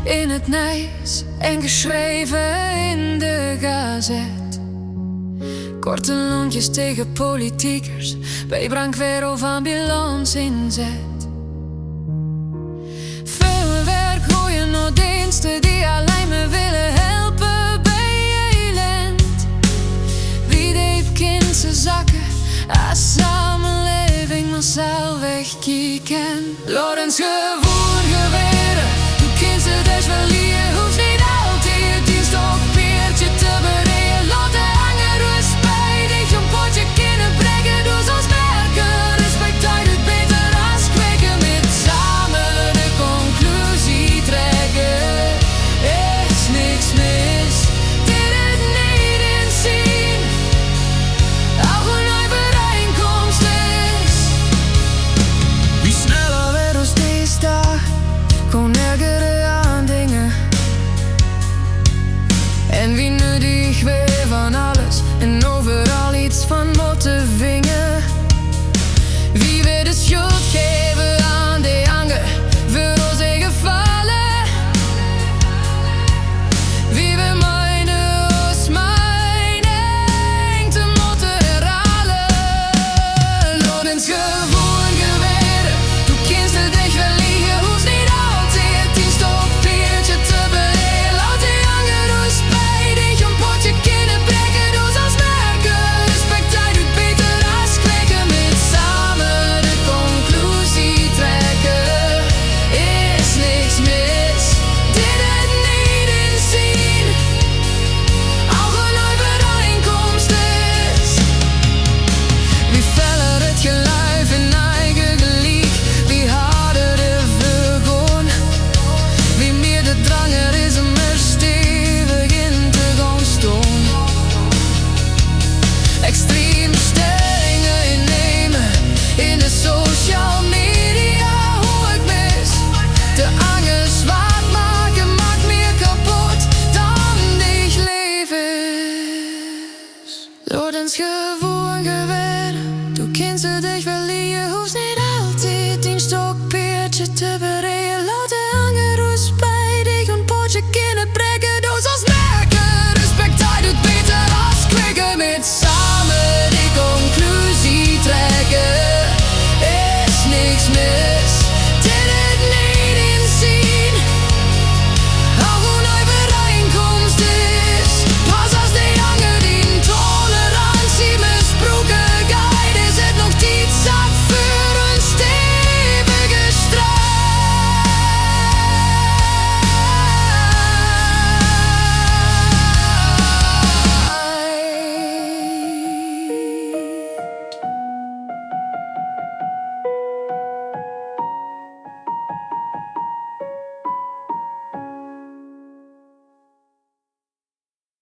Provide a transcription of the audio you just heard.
in het nieuws en geschreven in de gazet. Korte lontjes tegen politiekers, bij brandweer of ambulance inzet. Veel werk, goeie nooddiensten die alleen maar willen helpen bij elend. Wie heeft kind zijn zakken, als samenleving massaal wegkieken. Laat ons gewoon geweren, hoe kind ze dus wel hier, hoeft niet altijd die stokpeertje te bereden. Laat de hanger spijtig een potje kunnen brengen, doe zoals merken. Respect uit het beter als kweken, met samen de conclusie trekken. Is niks mis, dit het niet inzien. Ook een overeenkomst is. Wie sneller werd ons deze dag, kon ergeren aan dingen. En wie nuttig weer van alles en overal iets van moeten vingen. Wie weer de schuld geven aan de anger voor onze gevallen. Wie we mijnen ons mening te moeten herhalen. Laat ons gewoon geweren, hoe kind ze dicht wel liggen, hoeft niet altijd die stokpeertje te bereden. Laat de anger ons spijtig een potje kunnen brengen, doe zoals merken. Respect uit het beter als kweken, met samen de conclusie trekken. Is niks mis, dit het niet inzien. Ook een overeenkomst is. Wie feller het geluid in eigen gelijk, wie harder de vleugel. Wie meer de dranger is om er stevig in te gaan staan. Extreme stellingen innemen in de social media, hoe ik mis. De angst zwart maken maakt meer kapot dan dich leven is. Laat ons gewoon geweren, du kind ze dich wel, je hoeft niet altijd een stokpeertje te